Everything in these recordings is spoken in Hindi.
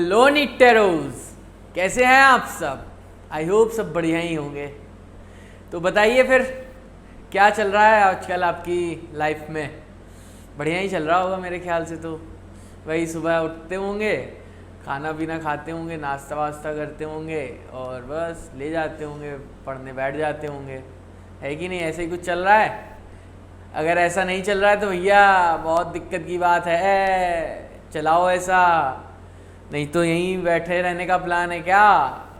हेलो निटेरोज, कैसे हैं आप सब। आई होप सब बढ़िया ही होंगे। तो बताइए फिर क्या चल रहा है आजकल आपकी लाइफ में। बढ़िया ही चल रहा होगा मेरे ख्याल से। तो वही सुबह उठते होंगे, खाना पीना खाते होंगे, नाश्ता वास्ता करते होंगे और बस ले जाते होंगे, पढ़ने बैठ जाते होंगे, है कि नहीं। ऐसे ही कुछ चल रहा है। अगर ऐसा नहीं चल रहा है तो भैया बहुत दिक्कत की बात है, चलाओ ऐसा। नहीं तो यहीं बैठे रहने का प्लान है क्या,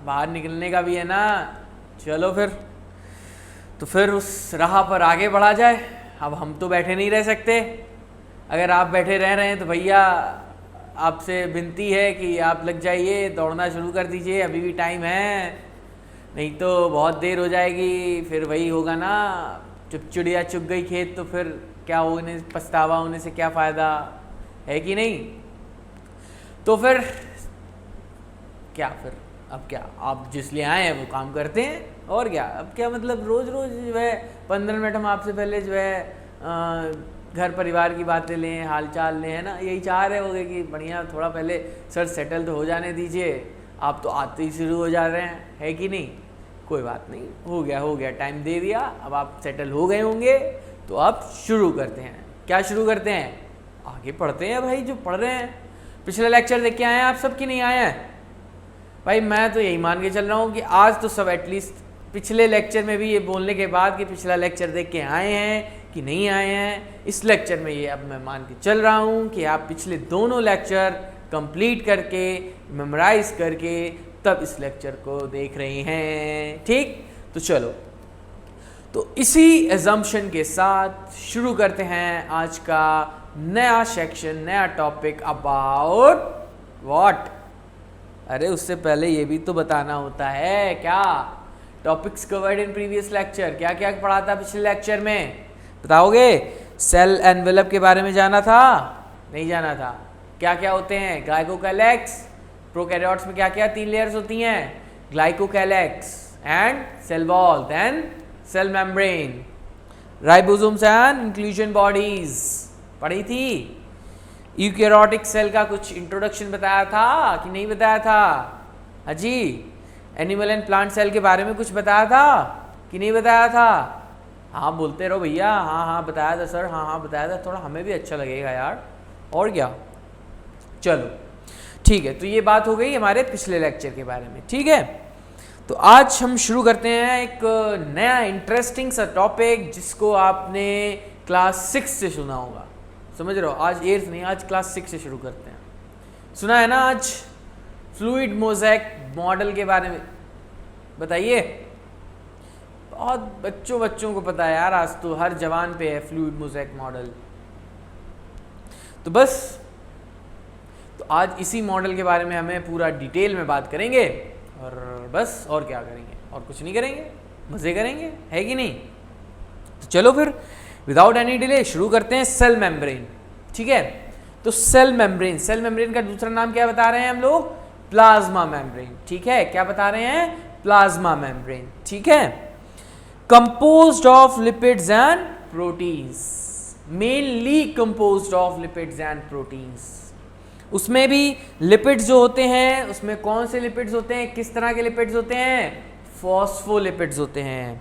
बाहर निकलने का भी है ना। चलो फिर, तो फिर उस राह पर आगे बढ़ा जाए। अब हम तो बैठे नहीं रह सकते। अगर आप बैठे रह रहे हैं तो भैया आपसे विनती है कि आप लग जाइए, दौड़ना शुरू कर दीजिए, अभी भी टाइम है। नहीं तो बहुत देर हो जाएगी, फिर वही होगा ना, चिड़िया चुग गई खेत, तो फिर क्या होने, पछतावा होने से क्या फ़ायदा, है कि नहीं। तो फिर क्या, फिर अब क्या, आप जिस लिए आए हैं वो काम करते हैं और क्या। अब क्या मतलब रोज़ रोज़ जो है 15 मिनट हम आपसे पहले जो है घर परिवार की बातें लें, हाल चाल लें, है ना। यही चाह रहे होगे कि बढ़िया थोड़ा पहले सर सेटल तो हो जाने दीजिए। आप तो आते ही शुरू हो जा रहे हैं, है कि नहीं। कोई बात नहीं, हो गया, टाइम दे दिया। अब आप सेटल हो गए होंगे तो आप शुरू करते हैं। क्या शुरू करते हैं, आगे पढ़ते हैं भाई, जो पढ़ रहे हैं। पिछले लेक्चर देख के आए हैं आप सब कि नहीं आए हैं भाई। मैं तो यही मान के चल रहा हूँ कि आज तो सब एटलीस्ट पिछले लेक्चर में भी ये बोलने के बाद कि पिछला लेक्चर देख के आए हैं कि नहीं आए हैं, इस लेक्चर में ये अब मैं मान के चल रहा हूँ कि आप पिछले दोनों लेक्चर कंप्लीट करके, मेमोराइज करके तब इस लेक्चर को देख रहे हैं। ठीक, तो चलो, तो इसी एजम्पशन के साथ शुरू करते हैं आज का नया सेक्शन, नया टॉपिक अबाउट व्हाट। अरे उससे पहले ये भी तो बताना होता है क्या, topics covered in previous lecture, क्या क्या पढ़ा था पिछले लेक्चर में, बताओगे। सेल एनवेलप के बारे में जाना था, नहीं जाना था। क्या क्या होते हैं, ग्लाइकोकैलेक्स। प्रोकैरियोट्स में क्या क्या 3 लेयर्स होती हैं, glycocalyx and cell wall, then cell membrane, ribosomes and inclusion bodies पढ़ी थी। यूकैरियोटिक सेल का कुछ इंट्रोडक्शन बताया था कि नहीं बताया था, हाजी। एनिमल एंड प्लांट सेल के बारे में कुछ बताया था कि नहीं बताया था। हाँ बोलते रहो भैया, हाँ हाँ बताया था सर, हाँ हाँ बताया था, थोड़ा हमें भी अच्छा लगेगा यार, और क्या। चलो ठीक है, तो ये बात हो गई हमारे पिछले लेक्चर के बारे में। ठीक है, तो आज हम शुरू करते हैं एक नया इंटरेस्टिंग सा टॉपिक जिसको आपने क्लास 6 से सुना होगा, समझ रहे हो। आज 8th नहीं, आज क्लास 6 से शुरू करते हैं। सुना है ना आज फ्लूइड मोज़ेक मॉडल के बारे में, बताइए। बहुत बच्चों को पता है यार, आज तो हर जवान पे है फ्लूइड मोज़ेक मॉडल। तो बस, तो आज इसी मॉडल के बारे में हमें पूरा डिटेल में बात करेंगे और बस, और क्या करेंगे, और कुछ नहीं करेंगे, मज़े करेंगे, है कि नहीं। तो चलो फिर विदाउट एनी डिले शुरू करते हैं। सेल मेम्ब्रेन, ठीक है। तो सेल मेम्ब्रेन का दूसरा नाम क्या बता रहे हैं हम लोग, प्लाज्मा मेम्ब्रेन, ठीक है। क्या बता रहे हैं, प्लाज्मा मेम्ब्रेन, ठीक है। Composed of lipids and proteins, mainly composed of lipids and proteins. उसमें भी लिपिड्स जो होते हैं, उसमें कौन से लिपिड्स होते हैं, किस तरह के लिपिड्स होते हैं, फॉस्फोलिपिड्स होते हैं।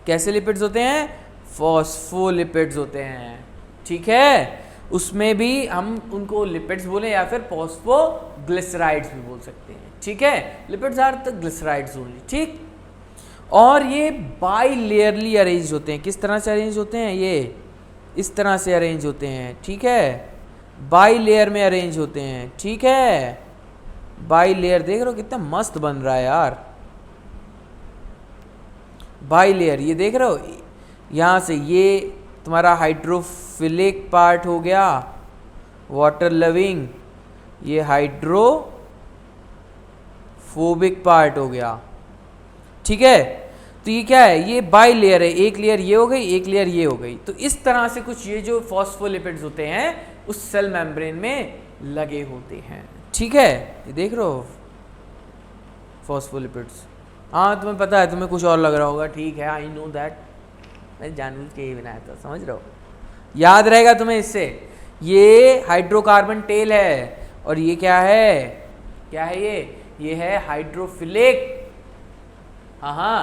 कैसे लिपिड्स होते हैं, फॉस्फोलिपिड्स होते हैं, ठीक है। उसमें भी हम उनको लिपिड्स बोले या फिर फॉस्फोग्लिसराइड्स भी बोल सकते हैं, ठीक है। Lipids are the glycerides only, ठीक। और ये बाई लेयरली अरेंज होते हैं। किस तरह से अरेंज होते हैं, ये इस तरह से अरेंज होते हैं, ठीक है। बाई लेयर में अरेंज होते हैं, ठीक है। बाई लेयर देख रहे हो कितना मस्त बन रहा है यार, बाई लेयर, ये देख रहे हो। यहाँ से ये तुम्हारा हाइड्रोफिलिक पार्ट हो गया, वाटर लविंग, ये हाइड्रोफोबिक पार्ट हो गया, ठीक है। तो ये क्या है, ये बाई लेयर है, एक लेयर ये हो गई, एक लेयर ये हो गई। तो इस तरह से कुछ ये जो फॉस्फोलिपिड्स होते हैं उस सेल मेम्ब्रेन में लगे होते हैं, ठीक है। ये देख रहे हो फॉस्फोलिपिड्स। हाँ तुम्हें पता है, तुम्हें कुछ और लग रहा होगा, ठीक है, आई नो दैट, मैं जानबूझ के ही बनाया था, समझ रहे हो। याद रहेगा तुम्हें इससे, ये हाइड्रोकार्बन टेल है और ये क्या है, क्या है ये है हाइड्रोफिलिक, हाँ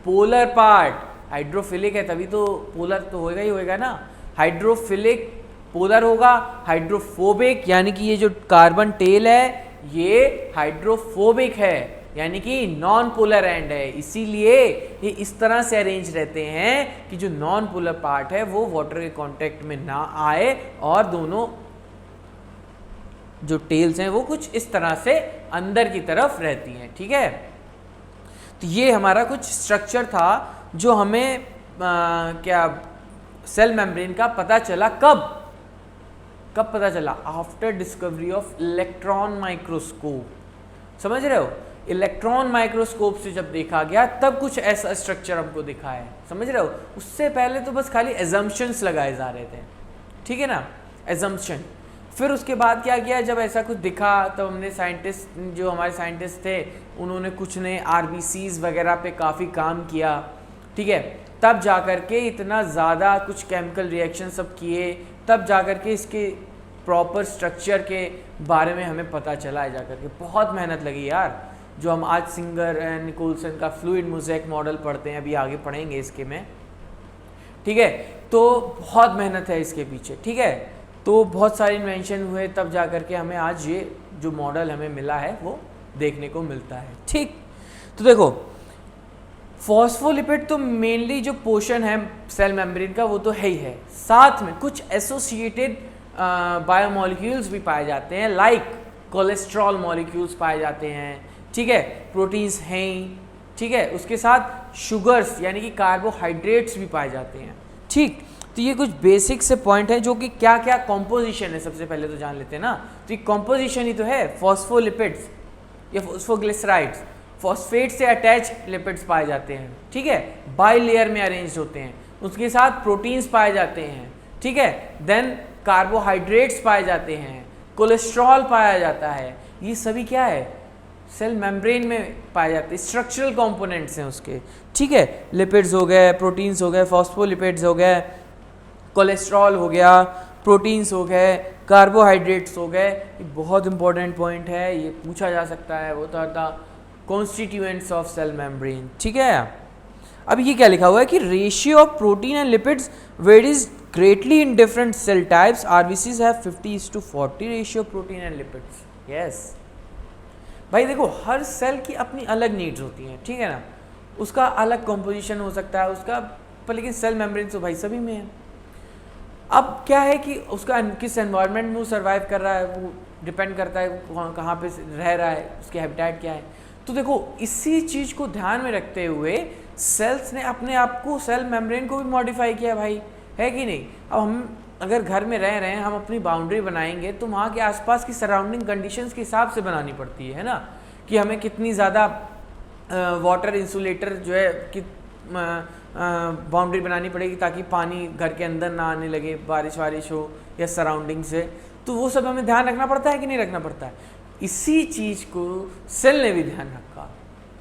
पोलर पार्ट, हाइड्रोफिलिक है तभी तो पोलर तो होएगा ही होएगा ना। हाइड्रोफिलिक पोलर होगा, हाइड्रोफोबिक यानी कि ये जो कार्बन टेल है ये हाइड्रोफोबिक है यानी कि नॉन पोलर एंड है, इसीलिए ये इस तरह से अरेंज रहते हैं कि जो नॉन पोलर पार्ट है वो वाटर के कांटेक्ट में ना आए और दोनों जो टेल्स हैं वो कुछ इस तरह से अंदर की तरफ रहती हैं, ठीक है। तो ये हमारा कुछ स्ट्रक्चर था जो हमें क्या सेल मेम्ब्रेन का पता चला। कब पता चला? After discovery of electron microscope. समझ रहे हो, इलेक्ट्रॉन माइक्रोस्कोप से जब देखा गया तब कुछ ऐसा स्ट्रक्चर हमको दिखा है, समझ रहे हो। उससे पहले तो बस खाली एजम्पशंस लगाए जा रहे थे, ठीक है ना, एजम्पशन। फिर उसके बाद क्या किया, जब ऐसा कुछ दिखा तो हमने साइंटिस्ट, जो हमारे साइंटिस्ट थे उन्होंने कुछ ने आरबीसीज वगैरह पे काफ़ी काम किया, ठीक है। तब जाकर के इतना ज़्यादा कुछ केमिकल रिएक्शन सब किए, तब जाकर के इसके प्रॉपर स्ट्रक्चर के बारे में हमें पता चला है जाकर के। बहुत मेहनत लगी यार, जो हम आज सिंगर निकोलसन का फ्लूइड मोज़ेक मॉडल पढ़ते हैं, अभी आगे पढ़ेंगे इसके में, ठीक है। तो बहुत मेहनत है इसके पीछे, ठीक है। तो बहुत सारे इन्वेंशन हुए तब जाकर के हमें आज ये जो मॉडल हमें मिला है वो देखने को मिलता है, ठीक। तो देखो फॉस्फोलिपिड तो मेनली जो पोर्शन है सेल मेम्ब्रेन का वो तो है ही है, साथ में कुछ एसोसिएटेड बायोमोलिक्यूल्स भी पाए जाते हैं, लाइक कोलेस्ट्रॉल मॉलिक्यूल्स पाए जाते हैं, ठीक है, प्रोटीन्स हैं ही, ठीक है। उसके साथ शुगर्स यानी कि कार्बोहाइड्रेट्स भी पाए जाते हैं, ठीक। तो ये कुछ बेसिक से पॉइंट हैं जो कि क्या क्या कॉम्पोजिशन है सबसे पहले तो जान लेते हैं ना। तो ये कॉम्पोजिशन ही तो है फॉस्फोलिपिड्स या फॉस्फोग्लिसराइड्स, फॉस्फेट से अटैच लिपिड्स पाए जाते हैं, ठीक है, बाई लेयर में अरेंज होते हैं। उसके साथ प्रोटीन्स पाए जाते हैं, ठीक है, देन कार्बोहाइड्रेट्स पाए जाते हैं, कोलेस्ट्रॉल पाया जाता है। ये सभी क्या है, सेल मेम्ब्रेन में पाए जाते हैं, स्ट्रक्चरल कंपोनेंट्स हैं उसके, ठीक है। लिपिड्स हो गए, प्रोटीन्स हो गए, फॉस्फोलिपिड्स हो गए, कोलेस्ट्रॉल हो गया, प्रोटीन्स हो गए, कार्बोहाइड्रेट्स हो गए। ये बहुत इंपॉर्टेंट पॉइंट है, ये पूछा जा सकता है, वो तो कॉन्स्टिट्यूएंट्स ऑफ सेल मेम्ब्रेन, ठीक है। अब ये क्या लिखा हुआ है कि ratio of protein and lipids varies greatly in different cell types, RBCs have 50:40 ratio protein and lipids. Yes भाई देखो, हर सेल की अपनी अलग नीड्स होती हैं, ठीक है ना, उसका अलग कॉम्पोजिशन हो सकता है उसका, पर लेकिन सेल मेम्ब्रेन तो भाई सभी में है। अब क्या है कि उसका किस एनवायरनमेंट में वो सर्वाइव कर रहा है वो डिपेंड करता है, कहाँ पे रह रहा है, उसके हैबिटेट क्या है। तो देखो इसी चीज़ को ध्यान में रखते हुए सेल्स ने अपने आप को, सेल मेम्ब्रेन को भी मॉडिफाई किया भाई, है कि नहीं। अब हम अगर घर में रह रहे हैं, हम अपनी बाउंड्री बनाएंगे तो वहाँ के आसपास की सराउंडिंग कंडीशंस के हिसाब से बनानी पड़ती है ना, कि हमें कितनी ज़्यादा वाटर इंसुलेटर जो है कि बाउंड्री बनानी पड़ेगी ताकि पानी घर के अंदर ना आने लगे, बारिश वारिश हो या सराउंडिंग से। तो वो सब हमें ध्यान रखना पड़ता है कि नहीं रखना पड़ता है। इसी चीज़ को सेल ने भी ध्यान रखा,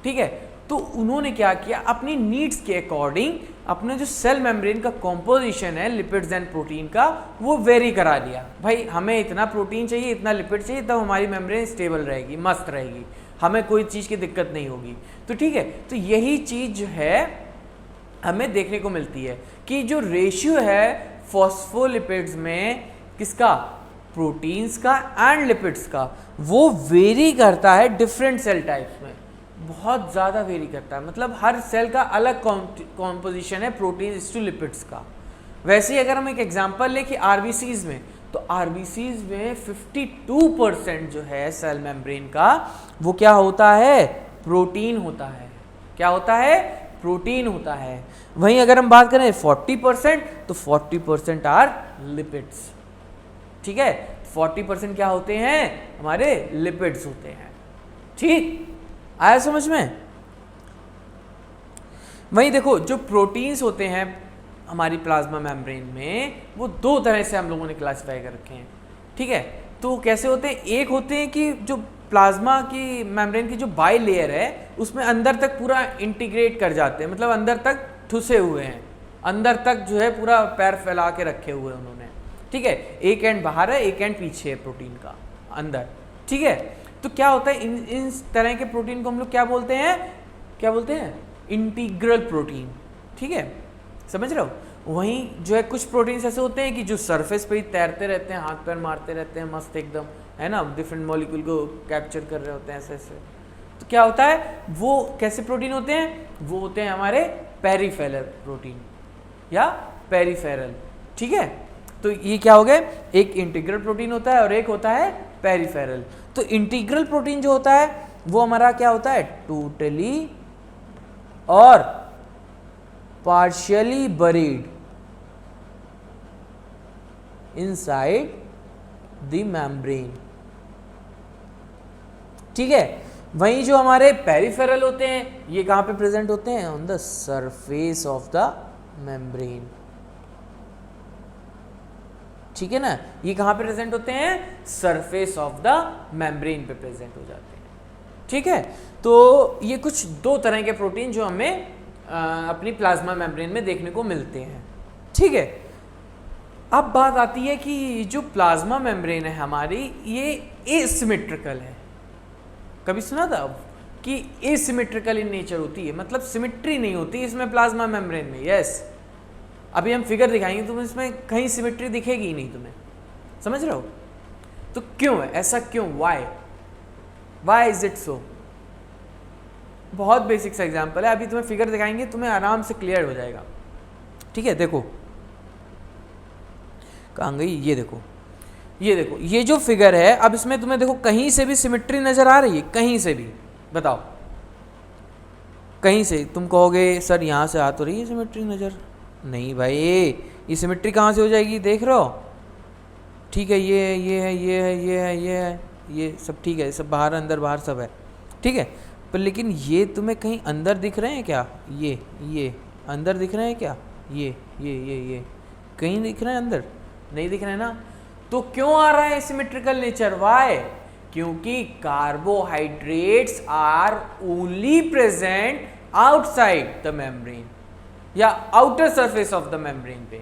ठीक है। तो उन्होंने क्या किया, अपनी नीड्स के अकॉर्डिंग अपने जो सेल मेम्ब्रेन का कॉम्पोजिशन है लिपिड्स एंड प्रोटीन का वो वेरी करा दिया। भाई हमें इतना प्रोटीन चाहिए, इतना लिपिड चाहिए, तब हमारी मेम्ब्रेन स्टेबल रहेगी, मस्त रहेगी, हमें कोई चीज़ की दिक्कत नहीं होगी। तो ठीक है, तो यही चीज़ जो है हमें देखने को मिलती है कि जो रेशियो है फॉस्फोलिपिड्स में किसका, प्रोटीन्स का एंड लिपिड्स का, वो वेरी करता है डिफरेंट सेल टाइप्स में, बहुत ज़्यादा वेरी करता है। मतलब हर सेल का अलग कॉम्पोजिशन है प्रोटीन्स टू लिपिड्स का। वैसे ही अगर हम एक एग्जांपल लें कि आरबीसीज में, तो आरबीसीज में 52% जो है सेल मेम्ब्रेन का वो क्या होता है, प्रोटीन होता है। क्या होता है, प्रोटीन होता है। वहीं अगर हम बात करें 40%, तो 40% आर लिपिड्स, ठीक है। 40% क्या होते हैं, हमारे लिपिड्स होते हैं, ठीक आया समझ में। वहीं देखो जो प्रोटीन्स होते हैं हमारी प्लाज्मा मेम्ब्रेन में, वो दो तरह से हम लोगों ने क्लासिफाई कर रखे हैं, ठीक है। तो कैसे होते हैं, एक होते हैं कि जो प्लाज्मा की मेम्ब्रेन की जो बाई लेयर है उसमें अंदर तक पूरा इंटीग्रेट कर जाते हैं, मतलब अंदर तक ठुसे हुए हैं, अंदर तक जो है पूरा पैर फैला के रखे हुए हैं उन्होंने, ठीक है। एक एंड बाहर है, एक एंड पीछे है प्रोटीन का अंदर, ठीक है, तो क्या होता है इन तरह के प्रोटीन को हम लोग क्या बोलते हैं इंटीग्रल प्रोटीन। ठीक है, समझ रहे हो। वहीं जो है कुछ प्रोटीन्स ऐसे होते हैं कि जो सरफेस पे ही तैरते रहते हैं, हाथ पैर मारते रहते हैं मस्त एकदम, है ना, डिफरेंट मॉलिक्यूल को कैप्चर कर रहे होते हैं ऐसे ऐसे। तो क्या होता है, वो कैसे प्रोटीन होते हैं, वो होते हैं हमारे पेरिफेरल प्रोटीन या पेरिफेरल। ठीक है, तो ये क्या हो गए, एक इंटीग्रल प्रोटीन होता है और एक होता है पेरिफेरल। तो इंटीग्रल प्रोटीन जो होता है वो हमारा क्या होता है, टोटली और partially buried inside the membrane. ठीक है, वहीं जो हमारे पेरिफेरल होते हैं ये कहां पे प्रेजेंट होते हैं, on the surface of the membrane. ठीक है ना, ये कहां पे प्रेजेंट होते हैं, सरफेस ऑफ द मेम्ब्रेन पे प्रेजेंट हो जाते हैं। ठीक है, तो ये कुछ दो तरह के प्रोटीन जो हमें अपनी प्लाज्मा मेम्ब्रेन में देखने को मिलते हैं। ठीक है, अब बात आती है कि जो प्लाज्मा मेम्ब्रेन है हमारी ये एसिमेट्रिकल है। कभी सुना था कि एसिमेट्रिकल इन नेचर होती है, मतलब सिमेट्री नहीं होती इसमें प्लाज्मा मेम्ब्रेन में। यस, अभी हम फिगर दिखाएंगे तो इसमें कहीं सिमेट्री दिखेगी ही नहीं तुम्हें, समझ रहे हो। तो क्यों है ऐसा, क्यों, वाई इज इट सो। बहुत बेसिक सा एग्जांपल है, अभी तुम्हें फिगर दिखाएंगे तुम्हें आराम से क्लियर हो जाएगा। ठीक है, देखो कहाँ गई, ये देखो ये जो फिगर है, अब इसमें तुम्हें देखो कहीं से भी सिमेट्री नजर आ रही है, कहीं से भी, बताओ कहीं से। तुम कहोगे सर यहाँ से आ तो रही है सिमेट्री नजर, नहीं भाई ये सिमेट्री कहाँ से हो जाएगी, देख रहे हो। ठीक है, ये है ये है ये है ये है ये है ये सब ठीक है, सब बाहर अंदर बाहर सब है। ठीक है, पर लेकिन ये तुम्हें कहीं अंदर दिख रहे हैं क्या, ये अंदर दिख रहे हैं क्या, ये कहीं दिख रहे हैं अंदर, नहीं दिख रहे हैं ना। तो क्यों आ रहा है सिमेट्रिकल नेचर, वाई, क्योंकि carbohydrates are only present outside the membrane या outer surface of the membrane पे।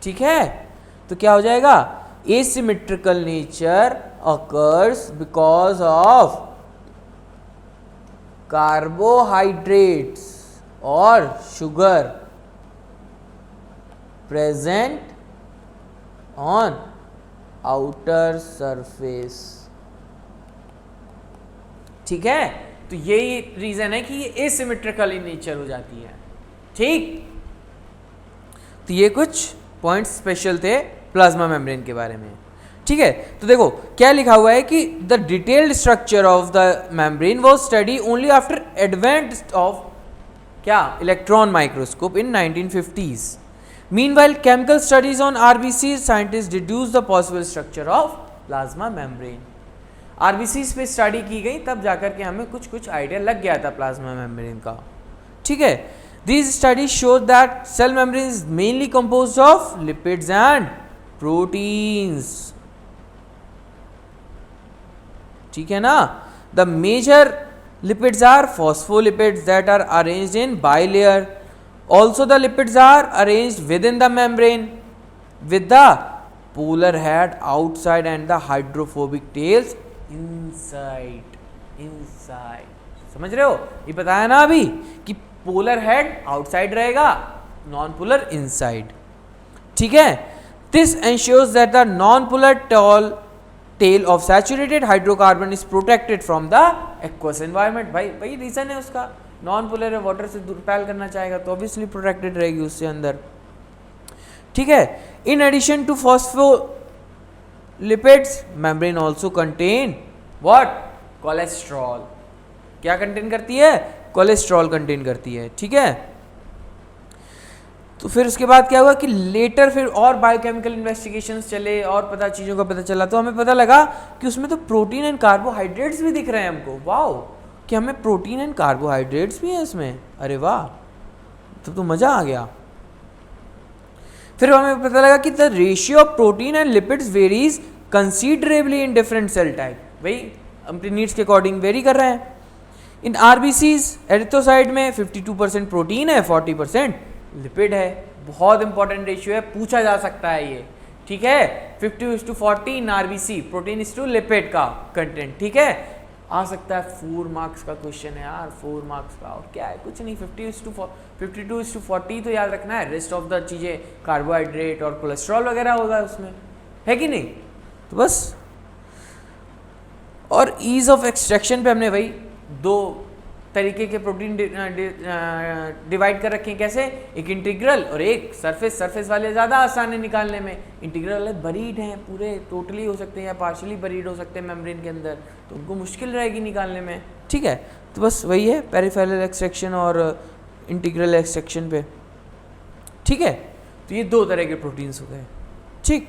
ठीक है, तो क्या हो जाएगा, asymmetrical nature occurs because of carbohydrates or sugar present on outer surface। ठीक है, तो यही रीजन है कि ये एसिमेट्रिकल इन नेचर हो जाती है। ठीक, तो ये कुछ पॉइंट्स स्पेशल थे प्लाज्मा मेम्ब्रेन के बारे में। ठीक है, तो देखो क्या लिखा हुआ है कि the detailed structure of the membrane was study only after advent of क्या, electron microscope in 1950s। Meanwhile chemical studies on RBC scientist deduce the possible structure of plasma membrane. RBCs पे स्टडी की गई तब जाकर के हमें कुछ कुछ आइडिया लग गया था प्लाज्मा मेम्ब्रेन का। ठीक है, these studies show that cell membrane is mainly composed of lipids and proteins। ठीक है ना, the major lipids are phospholipids that are arranged in bilayer। Also the lipids are arranged within the membrane with the polar head outside and the hydrophobic tails inside। समझ रहे हो, ये बताया ना अभी कि पोलर हेड आउटसाइड रहेगा, नॉन पोलर इनसाइड। ठीक है, this ensures that the non polar tail of saturated hydrocarbon is protected from the aqueous environment. भाई रीजन है उसका, नॉन पोलर है, वाटर से रिपेल करना चाहेगा तो ऑब्वियसली प्रोटेक्टेड रहेगी उससे अंदर। ठीक है, in addition to phospholipids membrane also contain what, cholesterol. क्या कंटेन करती है, कोलेस्ट्रॉल कंटेन करती है। ठीक है, तो फिर उसके बाद क्या हुआ कि लेटर फिर और बायोकेमिकल इन्वेस्टिगेशंस चले और चीज़ों का पता चला, तो हमें पता लगा कि उसमें तो प्रोटीन एंड कार्बोहाइड्रेट्स भी दिख रहे हैं हमको। वाओ, कि हमें प्रोटीन एंड कार्बोहाइड्रेट्स भी हैं इसमें, अरे वाह, तो मज़ा आ गया। फिर हमें पता लगा कि the ratio of protein and lipids varies considerably in different cell type. भाई अपनी नीड्स के अकॉर्डिंग वेरी कर रहे हैं। इन आरबीसीज एरिथ्रोसाइट में 52% प्रोटीन है, 40% लिपिड है। बहुत इंपॉर्टेंट रेशियो है, पूछा जा सकता है ये ठीक है, 50:40 in RBC, protein is to lipid का कंटेंट, ठीक है। आ सकता है 4 मार्क्स का क्वेश्चन है यार, 4 मार्क्स का, और क्या है, कुछ नहीं, 52:40 तो याद रखना है, रेस्ट ऑफ द चीज़ें कार्बोहाइड्रेट और कोलेस्ट्रॉल वगैरह होगा उसमें, है कि नहीं। तो बस, और ईज ऑफ एक्सट्रैक्शन पे हमने भाई 2 तरीके के प्रोटीन डिवाइड कर रखे हैं, कैसे, एक इंटीग्रल और एक सरफेस। सरफेस वाले ज़्यादा आसान है निकालने में, इंटीग्रल वाले बरीड हैं, पूरे टोटली हो सकते हैं या पार्शियली बरीड हो सकते हैं मेम्ब्रेन के अंदर, तो उनको मुश्किल रहेगी निकालने में, ठीक है। तो बस वही है पेरिफेरल एक्सट्रैक्शन और इंटीग्रल एक्सट्रैक्शन पे, ठीक है। तो ये 2 तरह के प्रोटीन्स हो गए, ठीक।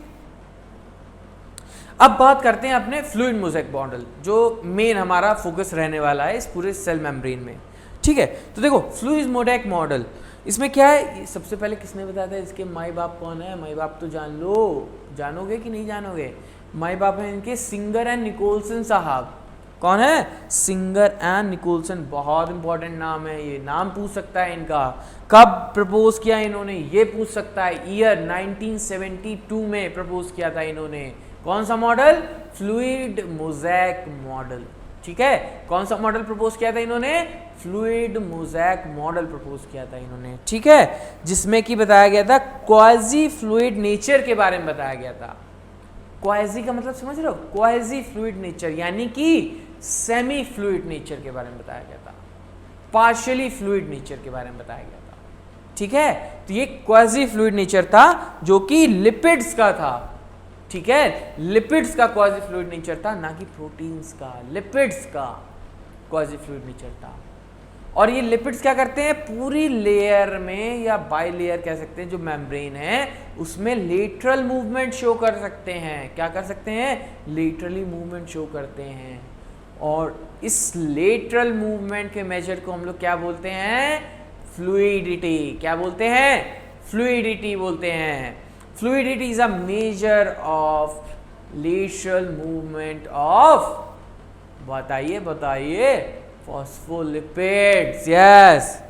अब बात करते हैं अपने फ्लूइड मोज़ेक मॉडल, जो मेन हमारा फोकस रहने वाला है इस पूरे सेल मेम्ब्रेन में, ठीक है। तो देखो फ्लूइड मोज़ेक मॉडल, इसमें क्या है, सबसे पहले किसने बताया था इसके माई बाप कौन है, माई बाप तो जान लो, जानोगे कि नहीं जानोगे। माई बाप हैं इनके सिंगर एंड निकोलसन साहब। कौन है, सिंगर एंड निकोलसन, बहुत इंपॉर्टेंट नाम है ये, नाम पूछ सकता है इनका। कब प्रपोज किया इन्होंने, ये पूछ सकता है, ईयर 1972 में प्रपोज किया था इन्होंने। कौन सा मॉडल, फ्लूइड मोज़ेक मॉडल, ठीक है। कौन सा मॉडल प्रपोज किया था इन्होंने, फ्लूइड मोज़ेक मॉडल प्रपोज किया था इन्होंने, ठीक है, जिसमें कि बताया गया था क्वाजी फ्लूइड नेचर के बारे में बताया गया था। क्वाजी का मतलब समझ रहे हो, क्वाजी फ्लूइड नेचर यानी कि सेमी फ्लूइड नेचर के बारे में बताया गया था, पार्शियली फ्लूइड नेचर के बारे में बताया गया था, ठीक है। तो ये क्वाजी फ्लूइड नेचर था जो कि लिपिड्स का था, ठीक है, लिपिड्स का क्वाजी फ्लूइड नेचर था, ना कि प्रोटीन्स का, लिपिड्स का क्वाजी फ्लूइड नेचर था। और ये लिपिड्स क्या करते हैं, पूरी लेयर में या बाई लेयर कह सकते हैं जो मेम्ब्रेन है उसमें लेटरल मूवमेंट शो कर सकते हैं। क्या कर सकते हैं, लेटरली मूवमेंट शो करते हैं। और इस लेटरल मूवमेंट के मेजर को हम लोग क्या बोलते हैं, फ्लूइडिटी। क्या बोलते हैं, फ्लूइडिटी बोलते हैं। Fluidity is a measure of lateral movement of, बताइए बताइए, फॉस्फोलिपिड्स, यस,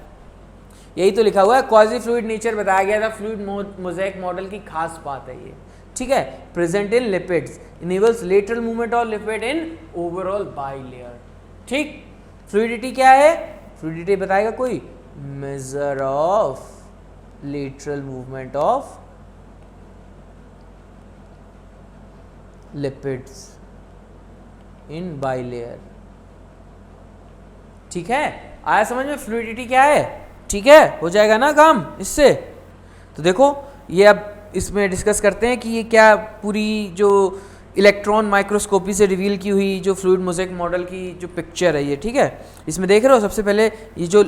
यही तो लिखा हुआ है, क्वाजी फ्लूइड नेचर बताया गया था, फ्लूइड मोज़ेक मॉडल की खास बात है ये, ठीक है। Present in lipids, enables lateral movement of lipid in overall by layer, ठीक। फ्लूइडिटी क्या है, फ्लूइडिटी बताएगा कोई, measure of lateral movement of lipids in by layer, ठीक है। आया समझ में फ्लूइडिटी क्या है, ठीक है, हो जाएगा ना काम इससे। तो देखो ये अब इसमें डिस्कस करते हैं कि ये क्या पूरी जो इलेक्ट्रॉन माइक्रोस्कोपी से रिवील की हुई जो फ्लूइड मोज़ेक मॉडल की जो पिक्चर है ये, ठीक है। इसमें देख रहे हो सबसे पहले ये जो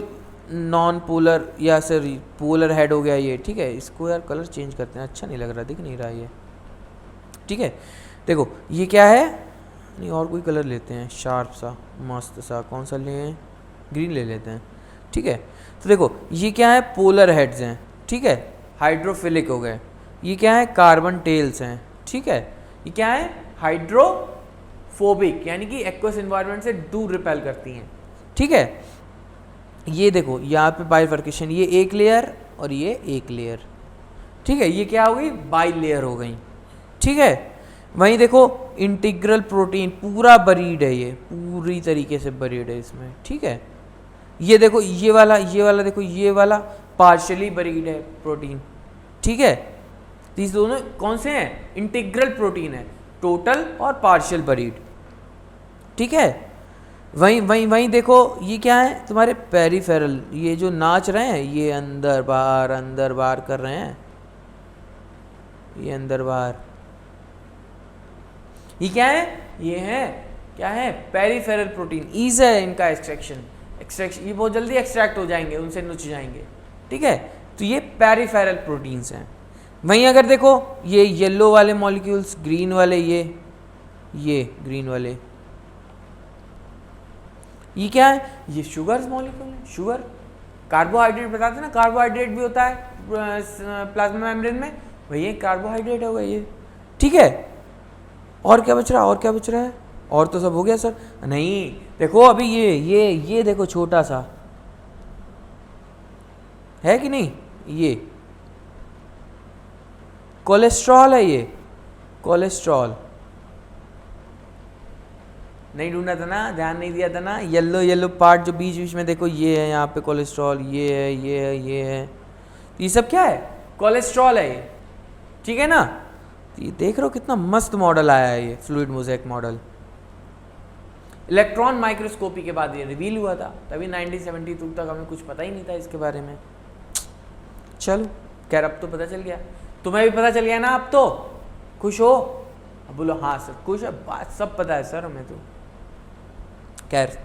नॉन पोलर या सर पोलर हेड हो गया ये, ठीक है। इसको यार कलर चेंज करते हैं, अच्छा नहीं लग रहा, दिख नहीं रहा ये, ठीक है। देखो ये क्या है, नहीं और कोई कलर लेते हैं शार्प सा मस्त सा, कौन सा लें, ग्रीन ले लेते हैं, ठीक है। तो देखो ये क्या है, पोलर हेड्स हैं, ठीक है, हाइड्रोफिलिक हो गए। ये क्या है, कार्बन टेल्स हैं, ठीक है। ये क्या है, हाइड्रोफोबिक यानी कि एक्वस एनवायरनमेंट से दूर रिपेल करती हैं, ठीक है। ये देखो यहाँ पे बाइफर्केशन, ये एक लेयर और ये एक लेयर, ठीक है। ये क्या हो गई, बाई लेयर हो गई, ठीक है। वहीं देखो इंटीग्रल प्रोटीन पूरा बरीड है, ये पूरी तरीके से बरीड है इसमें, ठीक है। ये देखो ये वाला देखो ये वाला पार्शियली बरीड है प्रोटीन, ठीक है। these दोनों कौन से हैं, इंटीग्रल प्रोटीन है, टोटल और पार्शियल बरीड, ठीक है। वहीं देखो ये क्या है तुम्हारे पेरिफेरल, ये जो नाच रहे हैं ये अंदर बाहर कर रहे हैं, ये अंदर बाहर, ये क्या है, ये है क्या है पेरिफेरल प्रोटीन, ईज है इनका एक्सट्रैक्शन, ये बहुत जल्दी एक्सट्रैक्ट हो जाएंगे, उनसे नुच जाएंगे, ठीक है। तो ये पेरिफेरल प्रोटीन्स हैं। वहीं अगर देखो ये येलो वाले मॉलिक्यूल्स, ग्रीन वाले ये ग्रीन वाले, ये क्या है, ये शुगर मॉलिक्यूल है, शुगर, कार्बोहाइड्रेट बताते ना, कार्बोहाइड्रेट भी होता है प्लाज्मा मेम्ब्रेन में, वही ये कार्बोहाइड्रेट होगा ये, ठीक है। और क्या बच रहा है, और तो सब हो गया सर, नहीं देखो अभी ये देखो छोटा सा है कि नहीं, ये कोलेस्ट्रॉल है, ये कोलेस्ट्रॉल नहीं ढूंढा था ना, ध्यान नहीं दिया था ना, येलो येलो पार्ट जो बीच बीच में देखो, ये है यहाँ पे कोलेस्ट्रॉल, ये है, ये है, ये है, तो ये सब क्या है? कोलेस्ट्रॉल है ये, ठीक है ना। तो ये देख रहे हो कितना मस्त मॉडल आया है ये fluid mosaic model. Electron microscopy के बाद ये रिवील हुआ था, तभी 1972 तक हमें कुछ पता ही नहीं था इसके बारे में। चलो खैर अब तो पता चल गया, तुम्हें भी पता चल गया ना, अब तो खुश हो? अब बोलो हाँ सर खुश है, बात सब पता है सर हमें तो। खैर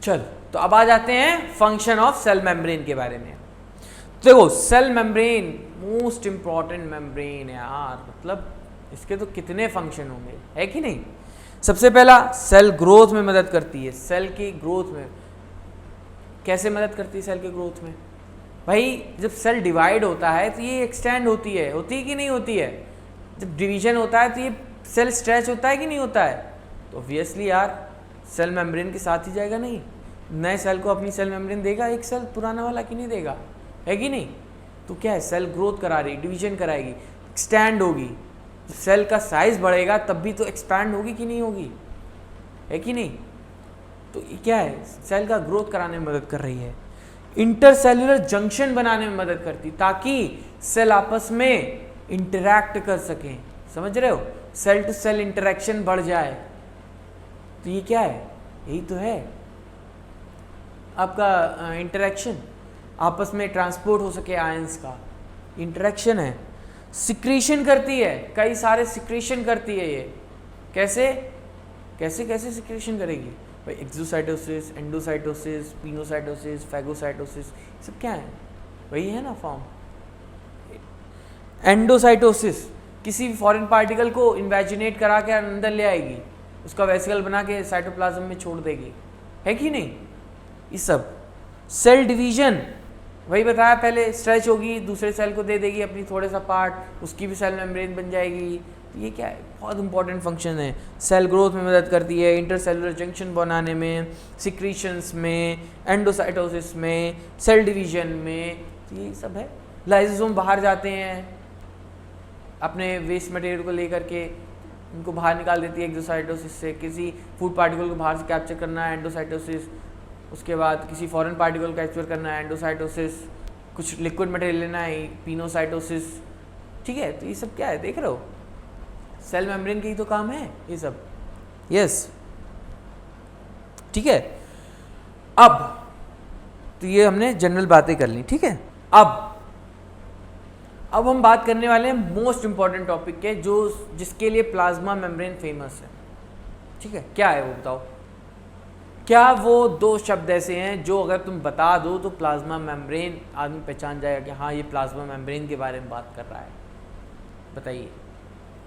चल, तो अब आ जाते हैं फंक्शन ऑफ सेल मेम्ब्रेन के बारे में। तो देखो cell membrane most important membrane है यार, मतलब इसके तो कितने फंक्शन होंगे, है कि नहीं। सबसे पहला सेल ग्रोथ में मदद करती है, सेल की ग्रोथ में कैसे मदद करती है? सेल के ग्रोथ में भाई जब सेल डिवाइड होता है तो ये एक्सटेंड होती है कि नहीं होती है? जब डिवीजन होता है तो ये सेल स्ट्रेच होता है कि नहीं होता है? तो ऑब्वियसली यार सेल मेम्ब्रेन के साथ ही जाएगा, नहीं नए सेल को अपनी सेल मेम्ब्रेन देगा एक सेल पुराना वाला कि नहीं देगा, है कि नहीं। तो क्या है, सेल ग्रोथ करा रही, डिवीजन कराएगी, एक्सटेंड होगी। सेल का साइज बढ़ेगा तब भी तो एक्सपैंड होगी कि नहीं होगी, है कि नहीं। तो ये क्या है, सेल का ग्रोथ कराने में मदद कर रही है। इंटरसेल्युलर जंक्शन बनाने में मदद करती, ताकि सेल आपस में इंटरैक्ट कर सकें, समझ रहे हो, सेल टू सेल इंटरेक्शन बढ़ जाए। तो ये क्या है, यही तो है आपका इंटरेक्शन, आपस में ट्रांसपोर्ट हो सके आयंस का, इंटरेक्शन है। सिक्रीशन करती है, कई सारे सिक्रीशन करती है ये। कैसे कैसे कैसे सिक्रीशन करेगी भाई? एक्सोसाइटोसिस, एंडोसाइटोसिस, पिनोसाइटोसिस, फैगोसाइटोसिस, सब क्या है, वही है ना फॉर्म। एंडोसाइटोसिस किसी भी फॉरेन पार्टिकल को इन्वेजिनेट करा के अंदर ले आएगी, उसका वेसिकल बना के साइटोप्लाज्म में छोड़ देगी, है कि नहीं। ये सब सेल डिवीजन, वही बताया पहले, स्ट्रेच होगी, दूसरे सेल को दे देगी अपनी थोड़े सा पार्ट, उसकी भी सेल मेम्ब्रेन बन जाएगी। तो ये क्या है, बहुत इंपॉर्टेंट फंक्शन है। सेल ग्रोथ में मदद करती है, इंटरसेलुलर जंक्शन बनाने में, सिक्रीशंस में, एंडोसाइटोसिस में, सेल डिवीजन में, तो ये सब है। लाइसोसोम बाहर जाते हैं अपने वेस्ट मटेरियल को लेकर के, उनको बाहर निकाल देती है एक्सोसाइटोसिस से। किसी फूड पार्टिकल को बाहर से कैप्चर करना है, एंडोसाइटोसिस। उसके बाद किसी फॉरेन पार्टिकल कैप्चर करना है, एंडोसाइटोसिस। कुछ लिक्विड मटेरियल लेना है, पिनोसाइटोसिस, ठीक है। तो ये सब क्या है, देख रहे हो, सेल मेम्ब्रेन के ही तो काम है ये सब। यस, ठीक है। अब तो ये हमने जनरल बातें कर ली, ठीक है। अब हम बात करने वाले हैं मोस्ट इंपॉर्टेंट टॉपिक के, जो जिसके लिए प्लाज्मा मेम्ब्रेन फेमस है, ठीक है। क्या है वो बताओ, क्या वो दो शब्द ऐसे हैं जो अगर तुम बता दो तो प्लाज्मा मेम्ब्रेन आदमी पहचान जाएगा कि हाँ ये प्लाज्मा मेम्ब्रेन के बारे में बात कर रहा है? बताइए।